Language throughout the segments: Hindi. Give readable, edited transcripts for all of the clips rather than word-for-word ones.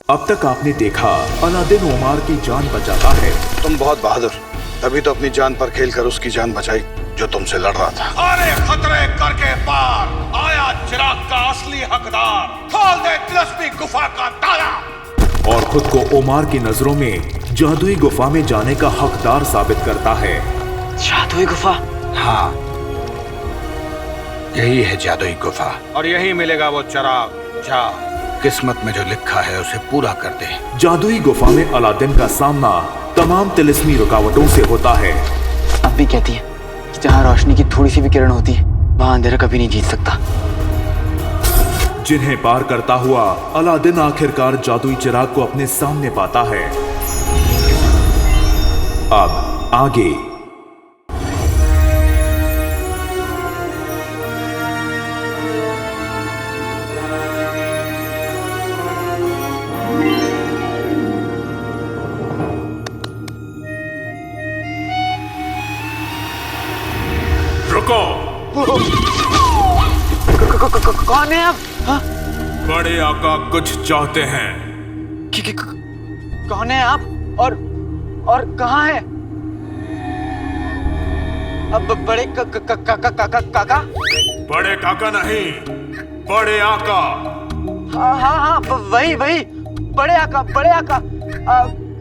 अब तक आपने देखा अलादीन ओमार की जान बचाता है। तुम बहुत बहादुर, तभी तो अपनी जान पर खेलकर उसकी जान बचाई जो तुमसे लड़ रहा था। अरे खतरे करके पार आया चिराग का असली हकदार, खोल दे तिलस्मी गुफा का ताला। और खुद को ओमार की नजरों में जादुई गुफा में जाने का हकदार साबित करता है। जादुई गुफा? हाँ, यही है जादुई गुफा और यही मिलेगा वो चिराग। जा, किस्मत में जो लिखा है उसे पूरा कर दे। जादुई गुफा में अलादीन का सामना तमाम तिलिस्मी रुकावटों से होता है। अब भी कहती है कि जहाँ रोशनी की थोड़ी सी भी किरण होती है वहाँ अंधेरा कभी नहीं जीत सकता। जिन्हें पार करता हुआ अलादीन आखिरकार जादुई चिराग को अपने सामने पाता है। अब आगे। कौन है आप? हाँ? बड़े आका कुछ चाहते हैं। कौन है आप और कहाँ है? अब बड़े काका? बड़े काका नहीं, बड़े आका। हाँ, वही बड़े आका।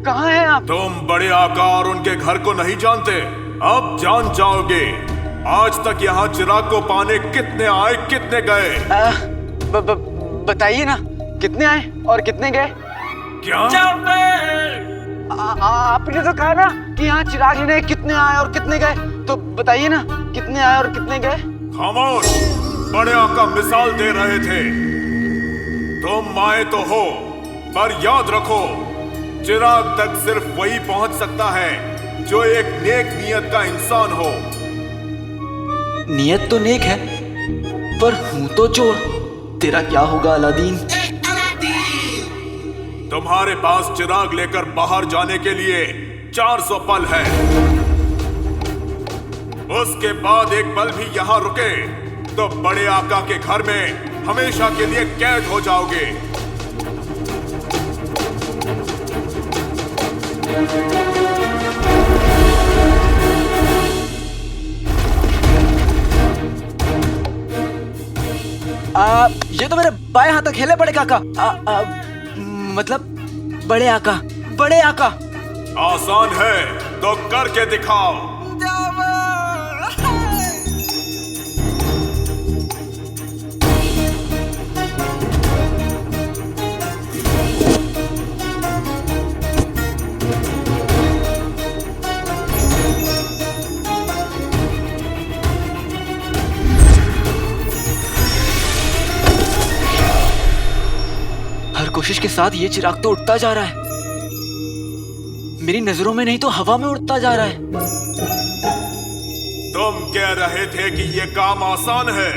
कहाँ हैं आप? तुम बड़े आका और उनके घर को नहीं जानते, अब जान जाओगे। आज तक यहाँ चिराग को पाने कितने आए कितने गए? बताइए ना, कितने आए और कितने गए? क्या? आपने तो कहा ना कि यहाँ चिराग लेने कितने आए और कितने गए, तो बताइए ना कितने आए और कितने गए? खामोश, बड़े आका मिसाल दे रहे थे। तुम आए तो हो, पर याद रखो चिराग तक सिर्फ वही पहुंच सकता है जो एक नेक नियत का इंसान हो। नियत तो नेक है, पर हूं तो चोर। तेरा क्या होगा अलादीन? तुम्हारे पास चिराग लेकर बाहर जाने के लिए 400 पल है। उसके बाद एक पल भी यहाँ रुके तो बड़े आका के घर में हमेशा के लिए कैद हो जाओगे। ये तो मेरे बाएं हाथ तक खेले बड़े काका। मतलब बड़े आका। आसान है तो करके दिखाओ। कोशिश के साथ ये चिराग तो उठता जा रहा है। मेरी नजरों में नहीं तो हवा में उड़ता जा रहा है। तुम कह रहे थे कि ये काम आसान है।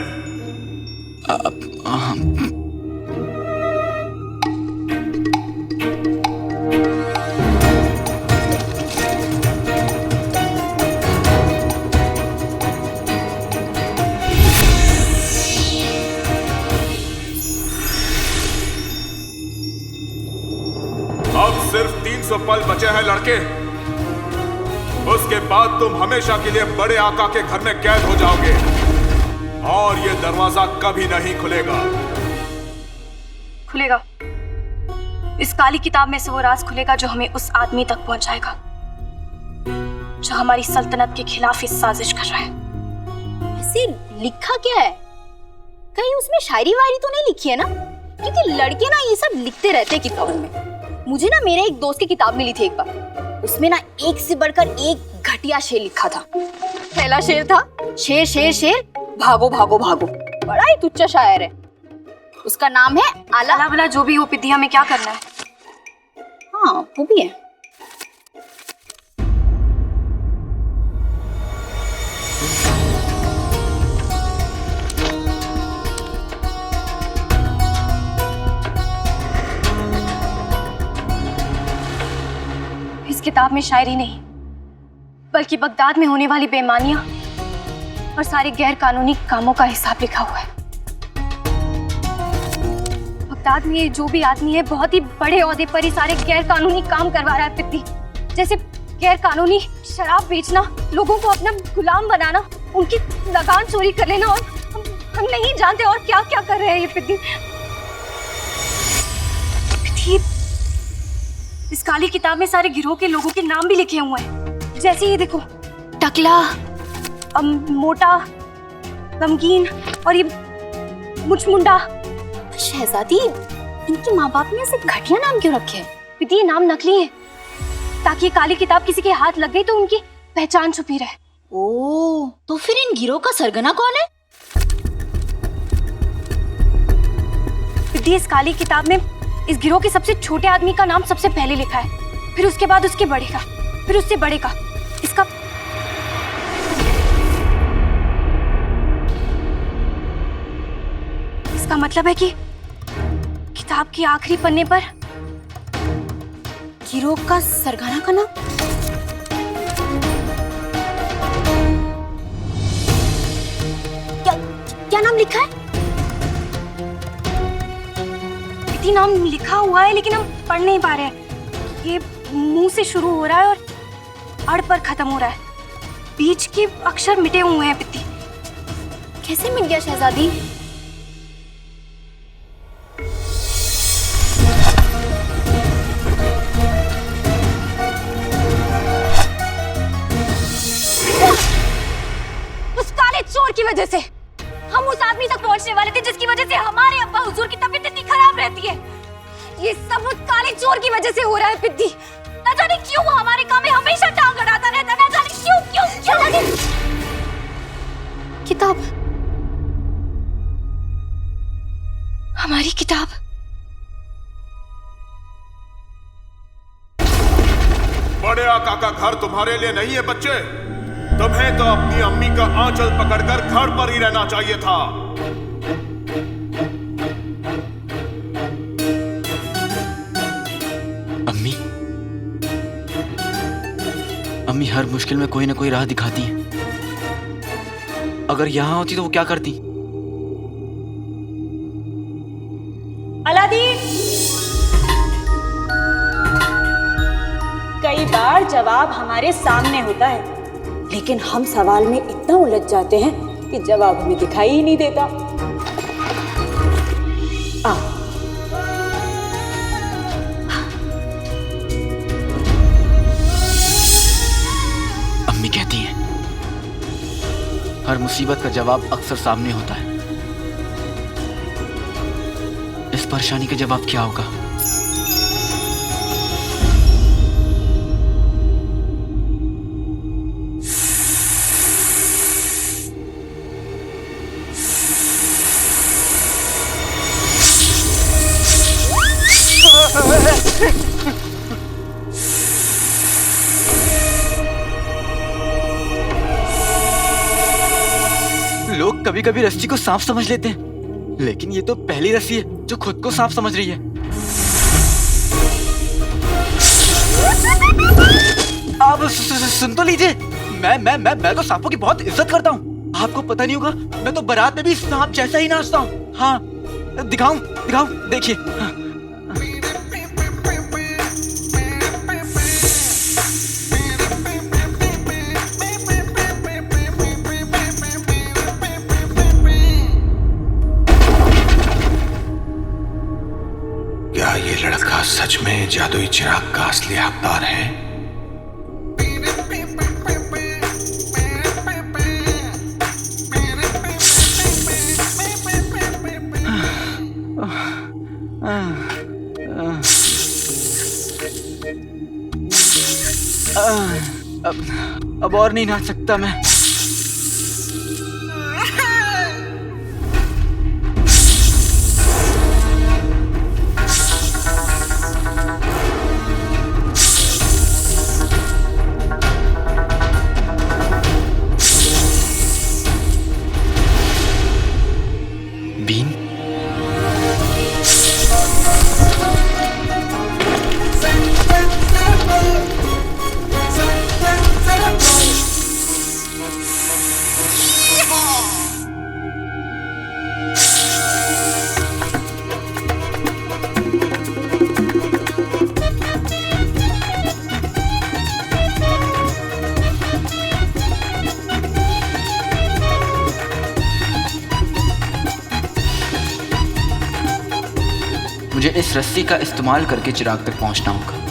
अब सिर्फ 300 पल बचे हैं लड़के। उसके बाद तुम हमेशा के लिए बड़े आका के घर में कैद हो जाओगे और ये दरवाजा कभी नहीं खुलेगा। खुलेगा। इस काली किताब में से वो राज खुलेगा जो हमें उस आदमी तक पहुंचाएगा जो हमारी सल्तनत के खिलाफ इस साजिश कर रहा है। ऐसे लिखा क्या है? कहीं उसमें शायरी वायरी तो नहीं लिखी है ना? क्योंकि लड़के ना ये सब लिखते रहते किताबों में। मुझे ना मेरे एक दोस्त की किताब मिली थी एक बार, उसमें ना एक से बढ़कर एक घटिया शेर लिखा था। पहला शेर था, शेर शेर शेर भागो भागो भागो। बड़ा ही तुच्चा शायर है। उसका नाम है आला। आला वाला जो भी हो, पिद्दी हमें क्या करना है? हाँ वो भी है। इस किताब में शायरी नहीं बल्कि बगदाद में होने वाली बेईमानियां और सारे गैर कानूनी कामों का हिसाब लिखा हुआ है। बगदाद में ये जो भी आदमी है बहुत ही बड़े ओहदे पर ही सारे गैर कानूनी काम करवा रहा है पित्ती। जैसे गैर कानूनी शराब बेचना, लोगों को अपना गुलाम बनाना, उनकी लगान चोरी कर लेना, और हम नहीं जानते और क्या क्या कर रहे हैं ये पित्ती। पित्ती, इस काली किताब में सारे गिरोह के लोगों के नाम भी लिखे हुए हैं। जैसे ये देखो, टकला, मोटा, गमगीन और ये मुचमुंडा। शहजादी, इनके माँ बाप ने ऐसे घटिया नाम क्यों रखे हैं? पित्ती, ये नाम नकली है ताकि ये काली किताब किसी के हाथ लग गई तो उनकी पहचान छुपी रहे। ओह, तो फिर इन गिरोह का सरगना कौन है? पित्ती, इस काली किताब में इस गिरोह के सबसे छोटे आदमी का नाम सबसे पहले लिखा है, फिर उसके बाद उसके बड़े का, फिर उससे बड़े का। इसका मतलब है कि किताब के आखिरी पन्ने पर गिरोह का सरगना का नाम? क्या नाम लिखा है? इतनी नाम लिखा हुआ है लेकिन हम पढ़ नहीं पा रहे हैं। ये मुंह से शुरू हो रहा है और अड़ पर खत्म हो रहा है। बीच के अक्षर मिटे हुए हैं पित्ती। कैसे मिट गया शहजादी? उस काले चोर की वजह से हम उस आदमी तक पहुंचने वाले थे जिसकी वजह से हमारे अब्बा हुजूर की तबीयत इतनी खराब रहती है। ये सब उस काले चोर की वजह से हो रहा है पिद्दी। न जाने क्यों वो हमारे काम में हमेशा टांग अड़ाता रहता है। न जाने क्यों क्यों क्यों। किताब, हमारी किताब। बड़े आका का घर तुम्हारे लिए नहीं है बच्चे। तुम्हें तो अपनी अम्मी का आंचल पकड़कर घर पर ही रहना चाहिए था। अम्मी, अम्मी हर मुश्किल में कोई ना कोई राह दिखाती हैं। अगर यहां होती तो वो क्या करती? अलादीन, कई बार जवाब हमारे सामने होता है, लेकिन हम सवाल में इतना उलझ जाते हैं कि जवाब हमें दिखाई ही नहीं देता। अम्मी कहती हैं हर मुसीबत का जवाब अक्सर सामने होता है। इस परेशानी का जवाब क्या होगा? लोग कभी कभी रस्सी को सांप समझ लेते हैं, लेकिन ये तो पहली रस्सी है जो खुद को सांप समझ रही है। आप सुन तो लीजिए, मैं तो सांपों की बहुत इज्जत करता हूँ। आपको पता नहीं होगा, मैं तो बारात में भी सांप जैसा ही नाचता हूँ। हाँ, दिखाऊं? देखिए। हाँ। क्या ये लड़का सच में जादुई चिराग का असली हकदार है? अब और नहीं नाच सकता मैं। बीन, मुझे इस रस्सी का इस्तेमाल करके चिराग तक पहुंचना होगा।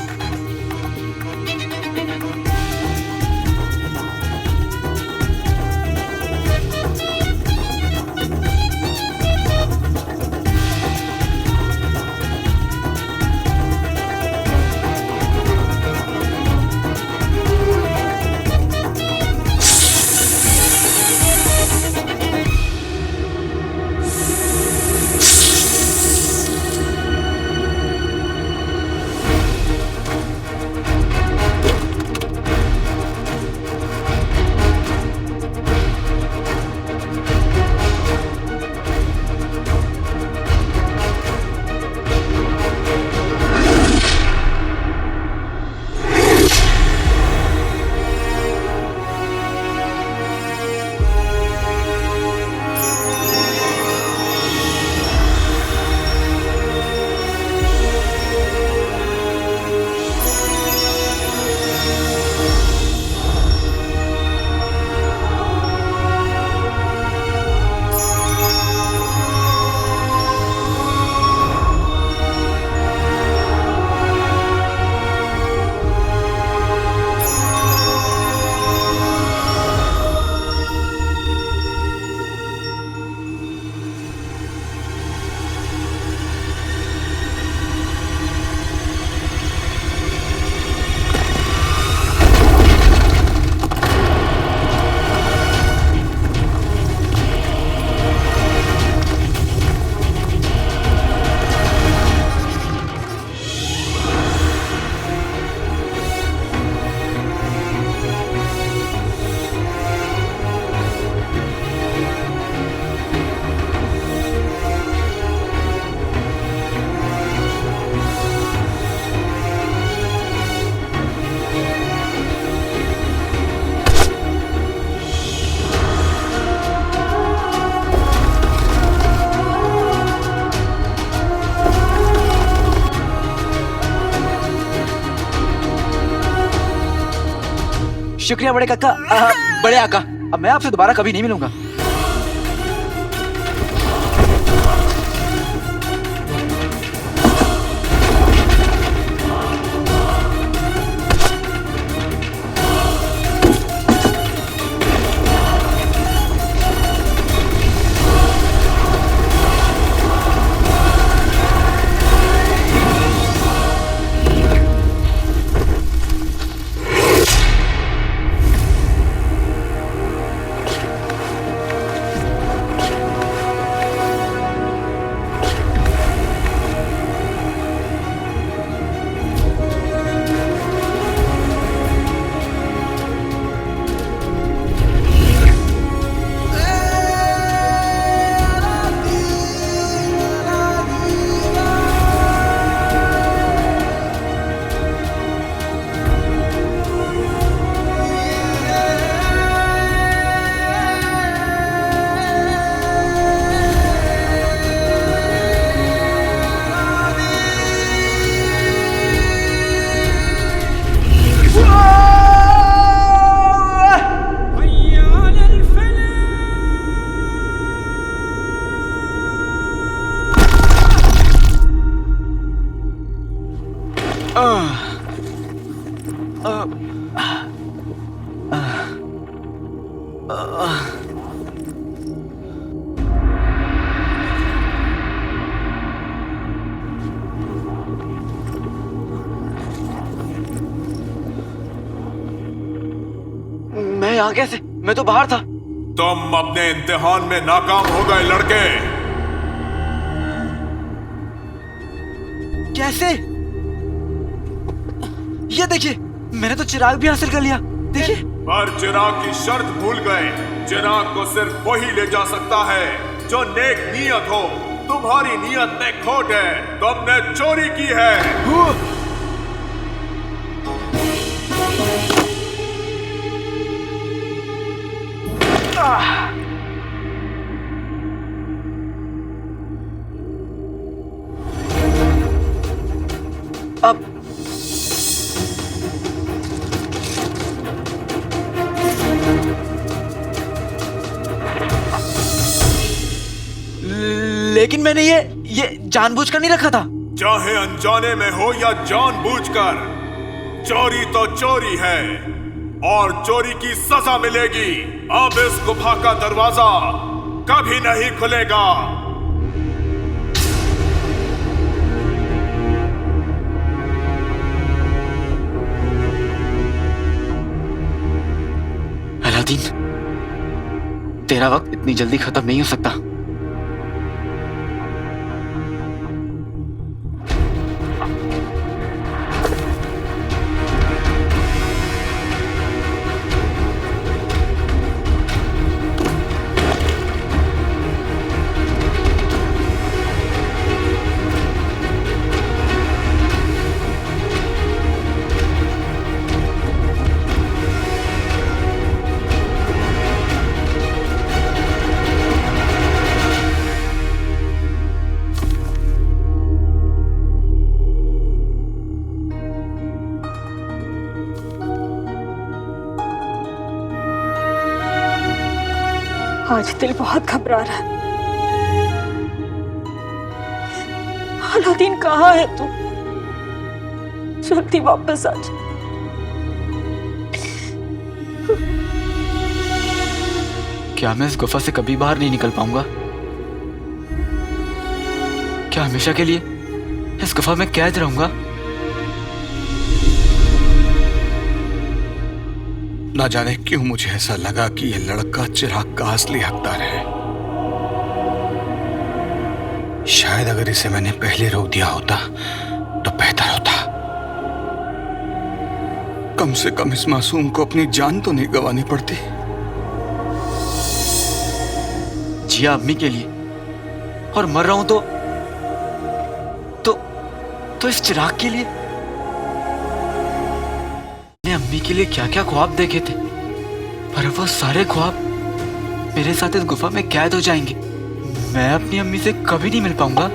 शुक्रिया बड़े काका। बड़े आका, अब मैं आपसे दोबारा कभी नहीं मिलूंगा। मैं यहाँ कैसे? मैं तो बाहर था। तुम अपने इम्तिहान में नाकाम हो गए लड़के। कैसे? ये देखिए, मैंने तो चिराग भी हासिल कर लिया। देखिए। पर चिराग की शर्त भूल गए। चिराग को सिर्फ वही ले जा सकता है जो नेक नियत हो। तुम्हारी नियत में खोट है, तुमने चोरी की है। अब लेकिन मैंने ये जानबूझकर नहीं रखा था। चाहे अनजाने में हो या जानबूझकर, चोरी तो चोरी है और चोरी की सजा मिलेगी। अब इस गुफा का दरवाजा कभी नहीं खुलेगा। अलादीन, तेरा वक्त इतनी जल्दी खत्म नहीं हो सकता। आज दिल बहुत घबरा रहा है। अलादीन कहाँ है तू? जल्दी वापस आ जा। क्या मैं इस गुफा से कभी बाहर नहीं निकल पाऊंगा? क्या हमेशा के लिए इस गुफा में कैद रहूंगा? ना जाने क्यों मुझे ऐसा लगा कि यह लड़का चिराग का असली हकदार है। शायद अगर इसे मैंने पहले रोक दिया होता तो बेहतर होता। कम से कम इस मासूम को अपनी जान तो नहीं गंवानी पड़ती। जिया अम्मी के लिए, और मर रहा हूं तो इस चिराग के लिए। मैंने अम्मी के लिए क्या क्या ख्वाब देखे थे, पर वो सारे ख्वाब मेरे साथ इस गुफा में कैद हो जाएंगे। मैं अपनी अम्मी से कभी नहीं मिल पाऊंगा।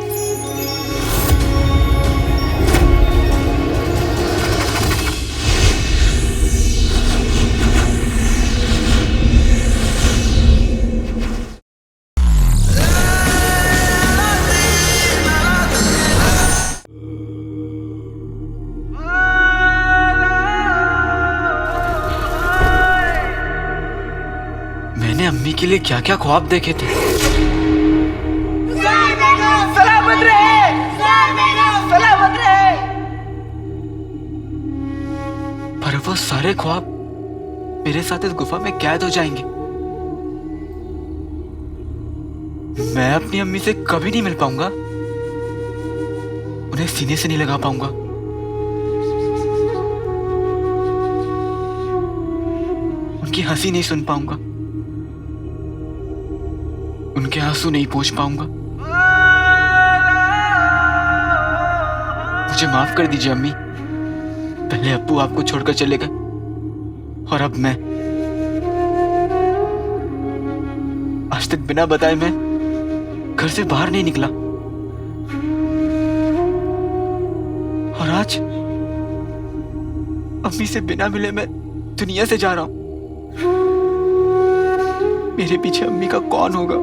मैंने अम्मी के लिए क्या क्या ख्वाब देखे थे। सलामत रहे, सलामत रहे। पर वो सारे ख्वाब मेरे साथ इस गुफा में कैद हो जाएंगे। मैं अपनी अम्मी से कभी नहीं मिल पाऊंगा, उन्हें सीने से नहीं लगा पाऊंगा। उनकी हंसी नहीं सुन पाऊंगा, उनके आंसू नहीं पोंछ पाऊंगा। मुझे माफ कर दीजिए अम्मी। पहले अब्बू आपको छोड़कर चले गए और अब मैं। आज तक बिना बताए मैं घर से बाहर नहीं निकला, और आज अम्मी से बिना मिले मैं दुनिया से जा रहा हूं। मेरे पीछे अम्मी का कौन होगा?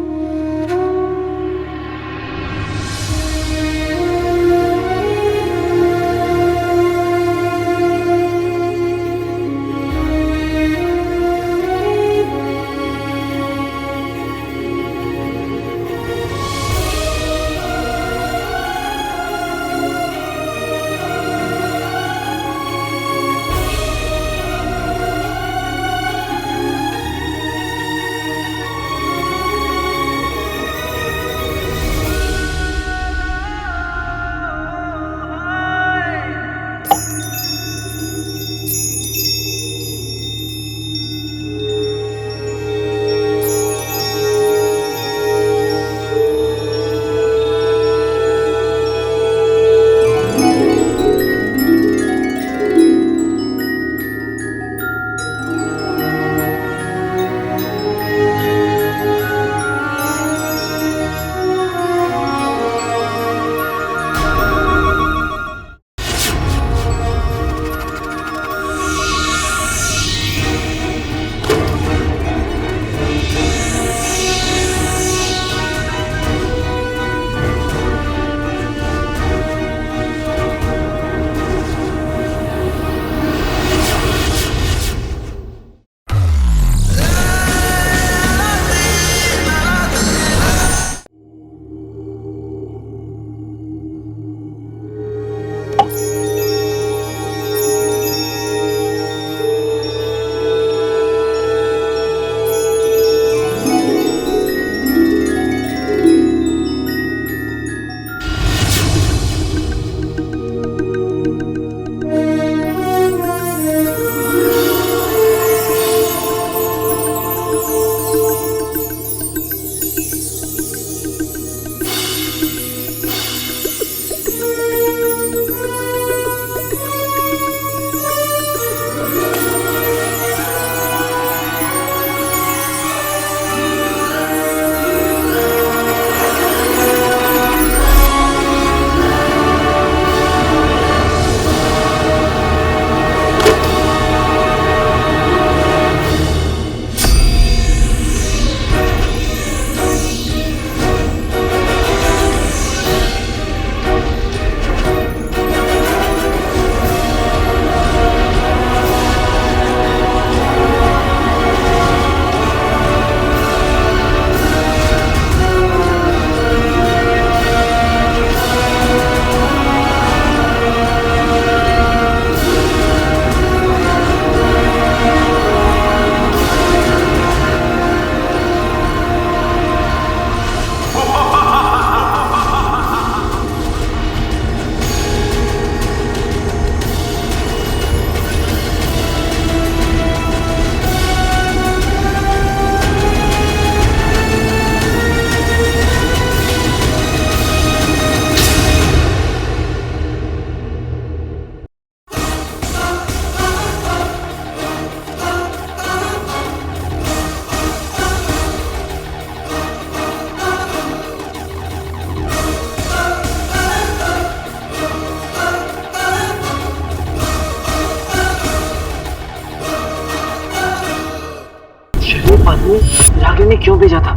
रागिनी ने क्यों भेजा था?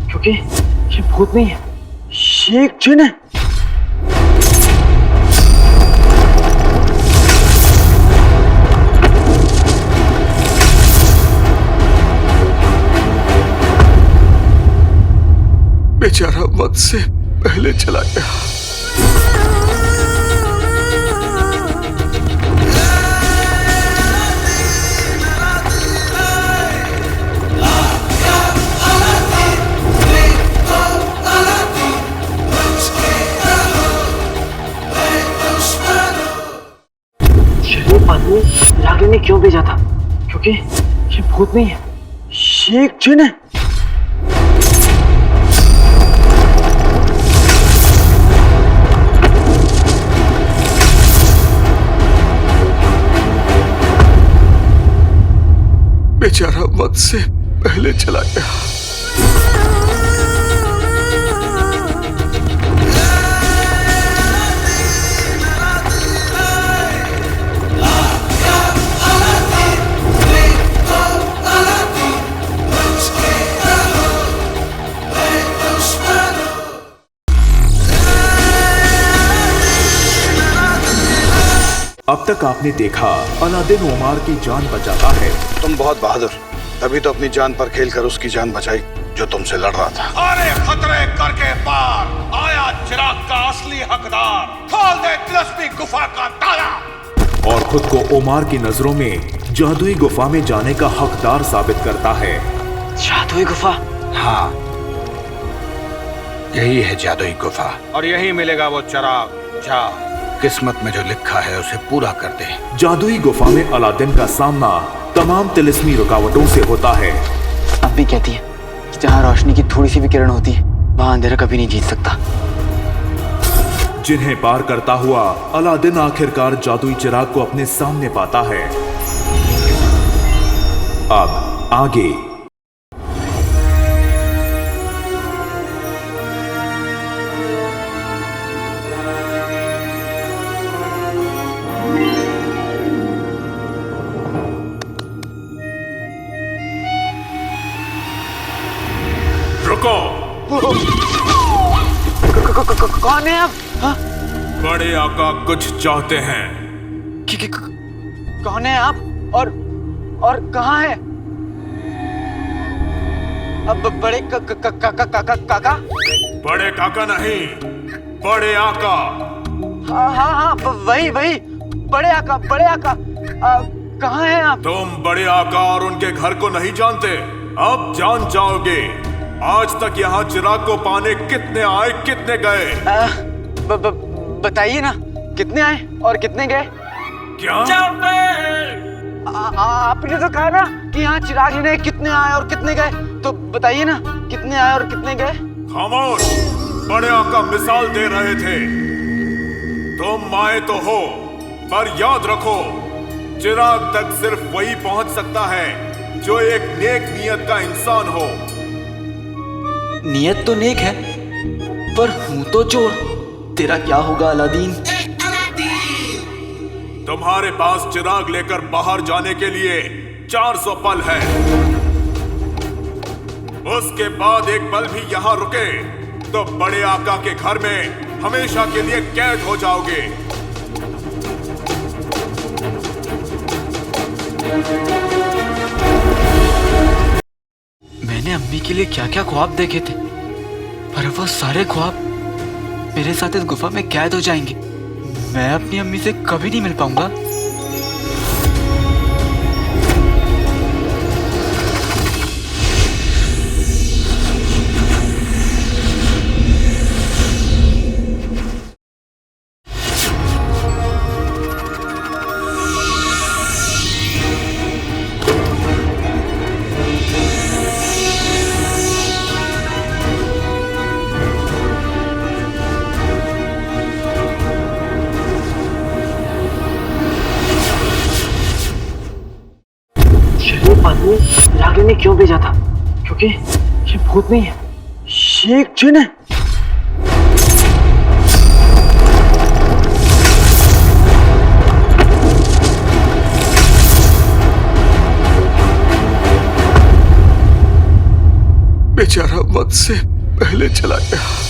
क्योंकि ये भूत नहीं है, ये एक जिन है। बेचारा वक्त से पहले चला गया। शरीफ आदमी रागिनी ने क्यों भेजा था? क्योंकि ये भूत नहीं है, ये एक जिन है। बेचारा वक्त से पहले चला गया। अब तक आपने देखा अलादीन ओमार की जान बचाता है। तुम बहुत बहादुर, तभी तो अपनी जान पर खेलकर उसकी जान बचाई जो तुमसे लड़ रहा था। अरे खतरे करके पार आया चिराग का असली हकदार, खोल दे तिलस्मी गुफा का ताला। और खुद को ओमार की नजरों में जादुई गुफा में जाने का हकदार साबित करता है। जादुई गुफा? हाँ, यही है जादुई गुफा, और यही मिलेगा वो चिराग। जा, किस्मत में जो लिखा है उसे पूरा कर दे। जादुई गुफा में अलादीन का सामना तमाम तिलिस्मी रुकावटों से होता है। अब भी कहती है कि जहाँ रोशनी की थोड़ी सी भी किरण होती है वहाँ अंधेरा कभी नहीं जीत सकता। जिन्हें पार करता हुआ अलादीन आखिरकार जादुई चिराग को अपने सामने पाता है। अब आगे। रुको। कौन है आप? हाँ? बड़े आका कुछ चाहते हैं। कौन है आप और कहाँ है? अब बड़े काका? बड़े काका नहीं, बड़े आका। हाँ, वही बड़े आका। कहाँ हैं आप? तुम बड़े आका और उनके घर को नहीं जानते, अब जान जाओगे। आज तक यहाँ चिराग को पाने कितने आए, कितने गए? बताइए ना, कितने आए और कितने गए? क्या? आपने तो कहा ना कि यहाँ चिराग लेने कितने आए और कितने गए, तो बताइए ना कितने आए और कितने गए? खामोश, बड़े आका मिसाल दे रहे थे। तुम आए तो हो, पर याद रखो चिराग तक सिर्फ वही पहुंच सकता है जो एक नेक नियत का इंसान हो। नियत तो नेक है, पर हूं तो चोर। तेरा क्या होगा अलादीन? तुम्हारे पास चिराग लेकर बाहर जाने के लिए 400 पल है। उसके बाद एक पल भी यहाँ रुके तो बड़े आका के घर में हमेशा के लिए कैद हो जाओगे। मैंने अम्मी के लिए क्या क्या ख्वाब देखे थे, पर वो सारे ख्वाब मेरे साथ इस गुफा में कैद हो जाएंगे। मैं अपनी अम्मी से कभी नहीं मिल पाऊंगा। रागिनी ने क्यों भेजा था? क्योंकि ये भूत नहीं है, ये एक जिन है। से पहले चला गया।